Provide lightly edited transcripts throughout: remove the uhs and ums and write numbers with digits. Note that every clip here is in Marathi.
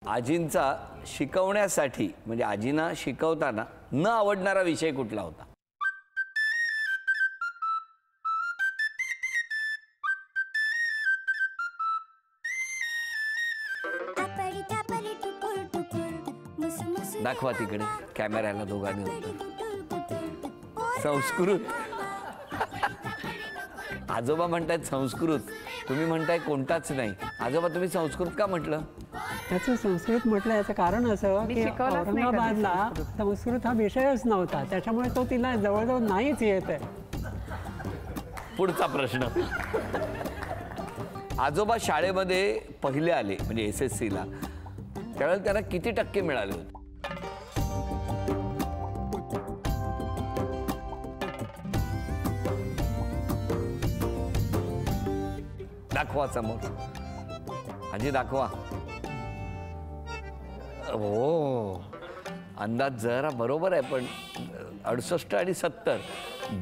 आजींचा शिकवण्यासाठी म्हणजे आजींना शिकवताना न आवडणारा विषय कुठला होता? दाखवा तिकडे कॅमेऱ्याला दोघांनी. संस्कृत. आजोबा म्हणतायत संस्कृत, तुम्ही म्हणताय कोणताच नाही. आजोबा तुम्ही संस्कृत का म्हटलं? त्याचं संस्कृत म्हटलं याचं कारण असं की औरंगाबादला संस्कृत हा विषयच नव्हता, त्याच्यामुळे तो तिला जवळजवळ नाहीच येत आहे. पुढचा प्रश्न. आजोबा शाळेमध्ये पहिले आले म्हणजे SSC ला, त्यावेळेला त्यांना किती टक्के मिळाले होते? दाखवा समोर. आजी दाखवा. हो, अंदाज जरा बरोबर आहे, पण 68 आणि 70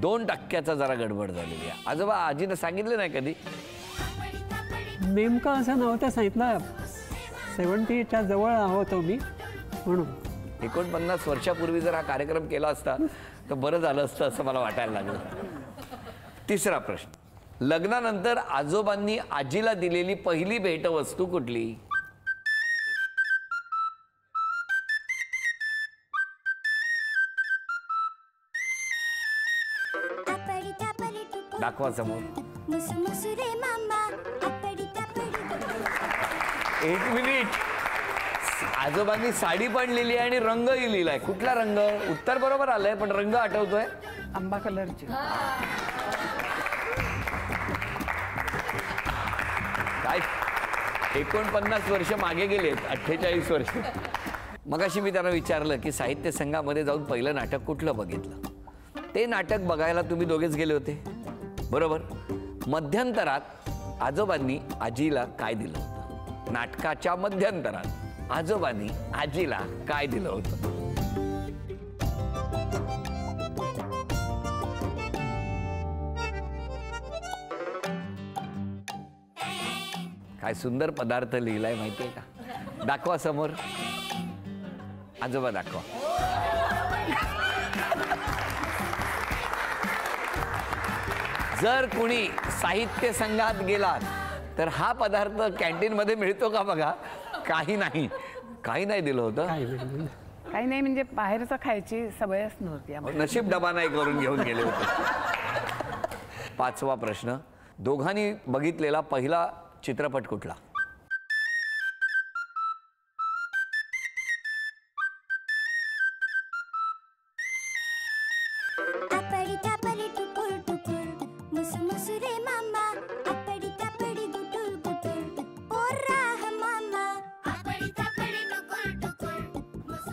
2% जरा गडबड झालेली आहे. आजोबा आजीने सांगितलं नाही कधी? नेमकं असं नव्हतं सांगितलं. 70च्या जवळ होतो मी म्हणून. 49 वर्षापूर्वी जर हा कार्यक्रम केला असता तर बरं झालं असतं असं मला वाटायला लागलं. तिसरा प्रश्न. लग्नानंतर आजोबांनी आजीला दिलेली पहिली भेटवस्तू कुठली? दाखवा समोर. एक मिनिट. आजोबांनी साडी पण लिहिली आणि रंगही लिहिलाय. कुठला रंग? उत्तर बरोबर आलंय, पण रंग आठवतोय? आंबा कलरची. काय 49 वर्ष मागे गेलेत, 48 वर्ष. मगाशी मी त्यांना विचारलं की साहित्य संघामध्ये जाऊन पहिलं नाटक कुठलं बघितलं. ते नाटक बघायला तुम्ही दोघेच गेले होते, बरोबर? मध्यंतरात आजोबांनी आजीला काय दिलं होतं? नाटकाच्या मध्यंतरात आजोबांनी आजीला काय दिलं होतं? काय सुंदर पदार्थ लिहिलाय माहितीये का? दाखवा समोर. आजोबा दाखवा. जर कुणी साहित्य संघात गेलात तर हा पदार्थ कॅन्टीन मध्ये मिळतो का बघा. काही नाही, काही नाही दिलं होतं. काही नाही म्हणजे बाहेरचं खायची सवयच नव्हती. नशीब डबा नाही करून घेऊन गेले होते. पाचवा प्रश्न. दोघांनी बघितलेला पहिला चित्रपट कुठला?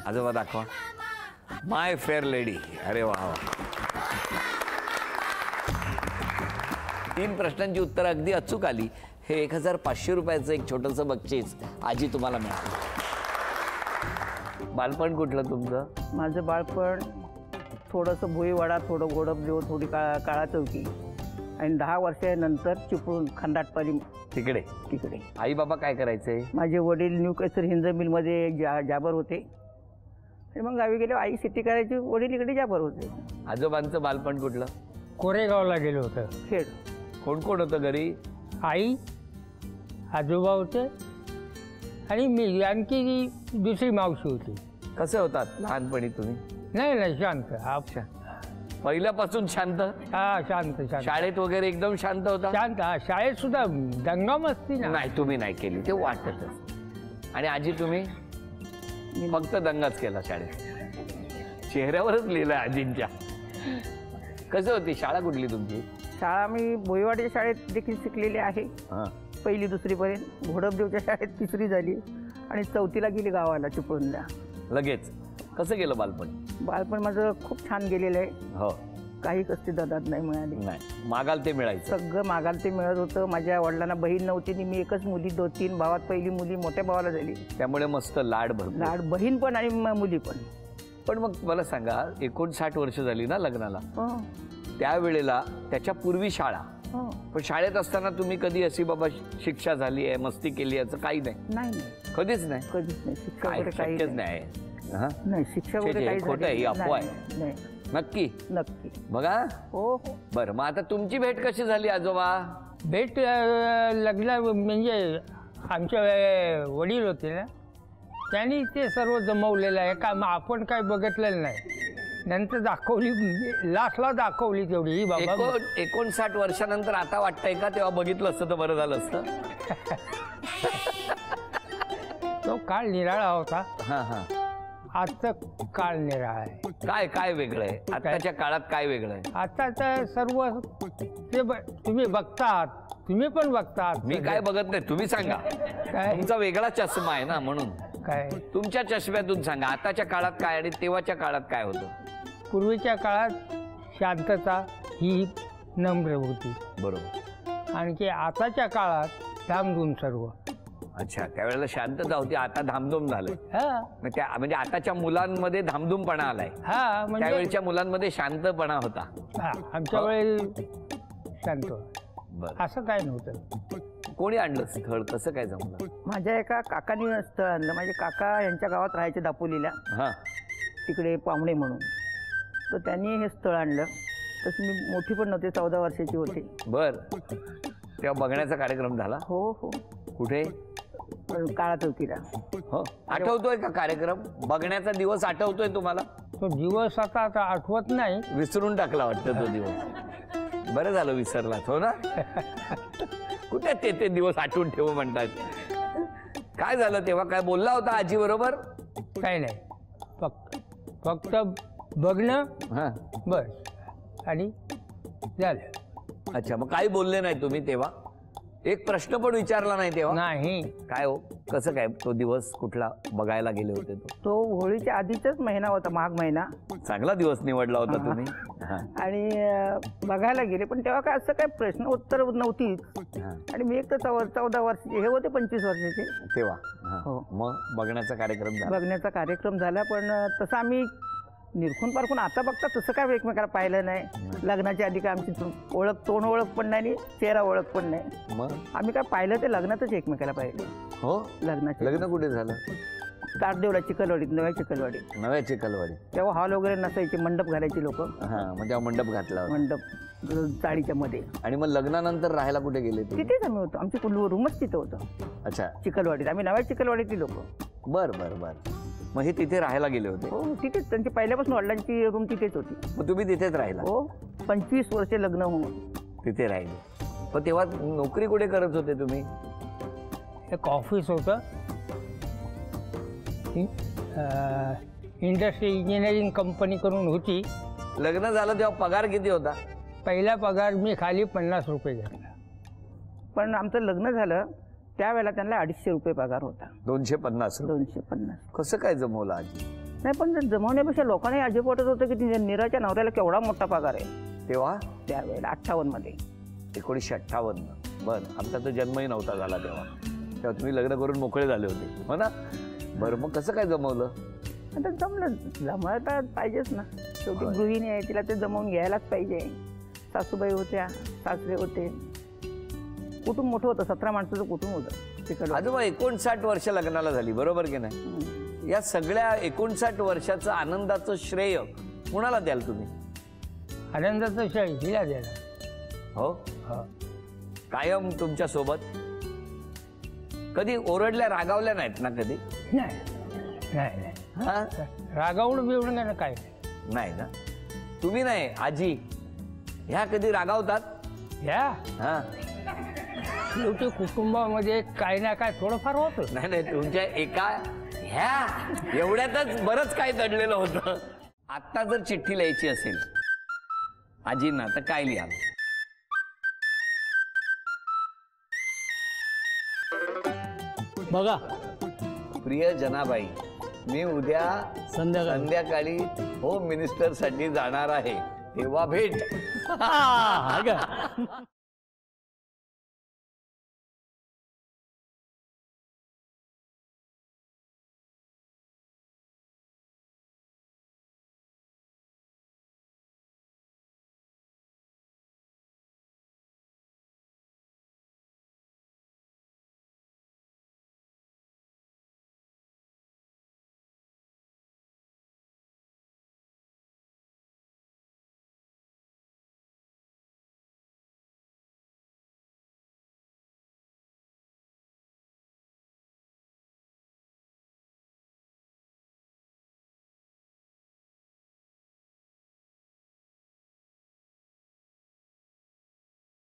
आजोबा दाखवा. माय फेअर लेडी. अरे वा वा. 3 प्रश्नांची उत्तरं अगदी अचूक आली. हे 1500 रुपयाचं एक छोटंसं बक्षीस आजी तुम्हाला मिळालं. बालपण कुठलं तुमचं? माझं बालपण थोडंसं भुईवाडा, थोडं घोडपदेव, थोडी काळा चौकी आणि 10 वर्षानंतर चिपळूण खंडाटपाली तिकडे. आई बाबा काय करायचे? माझे वडील न्यू कैसर हिंद मिलमध्ये जाबर होते आणि मग गावी गेले. आई शेती करायची, वडील इकडे जाबर होते. आजोबांचं बालपण कुठलं? कोरेगावला गेलो होतं. खेड. कोण कोण होतं घरी? आई, आजोबा होते आणि मी, आणखी दुसरी मावशी होती. कसे होतात लहानपणी तुम्ही? नाही शांत. अच्छा. पहिल्यापासून शांत? हा, शांत. शाळेत वगैरे एकदम शांत होता? शांत. हा, शाळेत सुद्धा दंगा मस्ती नाही, तुम्ही नाही केली ते वाटतच. आणि आजी तुम्ही फक्त दंगाच केला शाळेत. चेहऱ्यावरच लिहिलंय आजींच्या. कसं होती शाळा? कुठली तुमची शाळा? मी भुईवाडीच्या शाळेत देखील शिकलेली आहे. 1ली 2री पर्यंत. घोडपदेवच्या शाळेत 3री झाली आणि 4थीला गेली गावाला चिपळूणला. लगेच. कसं गेलं बालपण? बालपण माझं खूप छान गेलेलं आहे. हो. काही कष्टी दादात नाही मिळाली. नाही, मागाल ते मिळायचं. सगळं मागाल ते मिळत होतं. माझ्या वडिलांना बहीण नव्हती, मी एकच मुली. 2-3 भावात पहिली मुली मोठ्या भावाला झाली, त्यामुळे मस्त लाड भरपूर. लाड, बहीण पण आणि मुली पण. पण मग मला सांगा, 59 वर्ष झाली ना लग्नाला, त्यावेळेला त्याच्या पूर्वी शाळा. पण शाळेत असताना तुम्ही कधी अशी बाबा शिक्षा झाली आहे, मस्ती केली याचं काही नाही? नाही. कधीच नाही. कधीच नाही. शिक्षा काय वगैरे काही शक्यच नाही. नाही. हा? नाही शिक्षा वगैरे छे, काही खोटं आहे, ही झाली अफवा आहे. नाही, नाही. नक्की नक्की. बघा. हो हो. बरं, मग आता तुमची भेट कशी झाली आजोबा? भेट लग्न म्हणजे आमचे वडील होते ना, त्यांनी ते सर्व जमवलेलं आहे. का मग आपण काय बघितलेलं नाही. नंतर दाखवली, लास्टला दाखवली तेवढी ही बाबा. 59 वर्षानंतर आता वाटतंय का तेव्हा बघितलं असतं तर बरं झालं असतं? तो काळ निराळा होता. हा हा. आजचा काळ निराळा आहे. काय काय वेगळं आहे आताच्या काळात? काय वेगळं आहे? आता तर सर्व ते तुम्ही बघतात, तुम्ही पण बघतात. मी काय बघत नाही, तुम्ही सांगा. काय तुमचा वेगळा चष्मा आहे ना, म्हणून काय तुमच्या चष्म्यातून सांगा आताच्या काळात काय आणि तेव्हाच्या काळात काय होतं. पूर्वीच्या काळात शांतता ही नम्र होती. बरोबर. आणखी आताच्या काळात धामधूम सर्व. अच्छा, त्यावेळेला शांतता होती, आता धामधूम झालं. हा म्हणजे आताच्या मुलांमध्ये धामधूमपणा आलाय. हा म्हणजे त्यावेळच्या मुलांमध्ये शांतपणा होता. हा, आमच्या वेळी शांत होतं. बरं. असं काय नव्हतं. कोणी आणलं स्थळ, कसं काय जमलं? माझ्या एका काकाने स्थळ आणलं. माझे काका यांच्या गावात राहायचे दापोलीला, हा. तिकडे पाहुणे म्हणून. तर त्यांनी हे स्थळ आणलं. तसं मी मोठी पण नव्हते, 14 वर्षाची होते. बर. तेव्हा बघण्याचा कार्यक्रम झाला. हो हो. कुठे? काळा चौकीला. हो, आठवतोय का कार्यक्रम? बघण्याचा दिवस आठवतोय तुम्हाला? तो दिवस आता आठवत नाही. विसरून टाकला वाटतं तो दिवस. बरं झालं विसरलात, हो ना? कुठे ते दिवस आठवून ठेवू म्हणतात. काय झालं तेव्हा? काय बोलला होता आजी बरोबर? काही नाही. फक्त बघणं हा. बस आणि झालं. अच्छा, मग काही बोलले नाही तुम्ही तेव्हा? एक प्रश्न पण विचारला नाही तेव्हा? नाही. काय हो, कसं काय तो दिवस कुठला बघायला गेले होते? तो होळीच्या आधीचाच महिना होता, माघ महिना. चांगला दिवस निवडला होता तुम्ही. हा. आणि बघायला गेले, पण तेव्हा काय असं काय प्रश्न उत्तर नव्हतीच. हा. आणि मी एक तर 14 वर्षाचे, हे होते 25 वर्षाचे. तेव्हा हा. हो. मग बघण्याचा कार्यक्रम झाला. बघण्याचा कार्यक्रम झाला, पण तसं आम्ही निरखून पारखून आता बघता तसं काय एकमेकाला पाहिलं नाही. लग्नाच्या आधी काय आमची तोंड ओळख पण नाही, चेहरा ओळख पण नाही. मग आम्ही काय पाहिलं ते लग्नातच एकमेकाला पाहिलं. हो. लग्नाचे लग्न कुठे झालं? तारदेवला, चिखलवाडीत, नव्या चिखलवाडीत. नव्या चिखलवाडी. तेव्हा हॉल वगैरे नसायचे, मंडप घालायचे लोक. हा, मग तेव्हा मंडप घातला होता. मंडप चाळीच्या मध्ये. आणि मग लग्नानंतर राहायला कुठे गेले तुम्ही? तिथेच आम्ही होतो. आमची रूमच तिथं होतं, अच्छा. चिखलवाडीत. आम्ही नव्या चिखलवाडीतली लोक. बर बर बर. मग हे तिथे राहायला गेले होते? हो, तिथेच. त्यांची पहिल्यापासून वडिलांची रूम तिथेच होती. मग तुम्ही तिथेच राहिला? हो, 25 वर्ष लग्न होऊन तिथे राहिले. पण तेव्हा नोकरी कुठे करत होते तुम्ही? एक ऑफिस होतं, इंडस्ट्री इंजिनिअरिंग कंपनी करून होती. लग्न झालं तेव्हा पगार किती होता? पहिला पगार मी खाली 50 रुपये घेतला. पण आमचं लग्न झालं त्यावेळेला त्यांना 250 रुपये पगार होता. 250? 250. कसं काय जमवलं आजी? नाही, पण जमवण्यापेक्षा लोकांनाही अजब वाटत होतं की नीराच्या नवऱ्याला केवढा मोठा पगार आहे तेव्हा त्यावेळेला, 58 मध्ये. 1958. बर. आमचा तर जन्मही नव्हता झाला तेव्हा. तेव्हा तुम्ही लग्न करून मोकळे झाले होते, हो ना? बरं, मग कसं काय जमवलं? आता जमवता पाहिजेच ना. शेवटी गृहिणी आहे, तिला ते जमवून घ्यायलाच पाहिजे. सासूबाई होत्या, सासरे होते, कुटुंब मोठं होतं. 17 माणसाचं कुटुंब होतं तिकडं. आजोबा 59 वर्ष लग्नाला झाली, बरोबर की नाही? या सगळ्या 59 वर्षाचं आनंदाचं श्रेय कुणाला द्याल तुम्ही? आनंदाचं श्रेय हिला द्यायला. हो. कायम तुमच्या सोबत. कधी ओरडल्या, रागावल्या नाहीत ना कधी? नाही नाही नाही. हा. रागावून बिवडून काय नाही ना? तुम्ही नाही, आजी ह्या कधी रागावतात? ह्या हा. शेवटी कुटुंबामध्ये काही ना काय थोडंफार होतं. नाही नाही, तुमच्या एका ह्या एवढ्यातच बरंच काय दडलेलं होतं. आत्ता जर चिठ्ठी लिहायची असेल आजींना तर काय लिहाल? बघा, प्रिय जनाबाई, मी उद्या संध्याकाळी होम मिनिस्टर साठी जाणार आहे, तेव्हा भेट. हा का?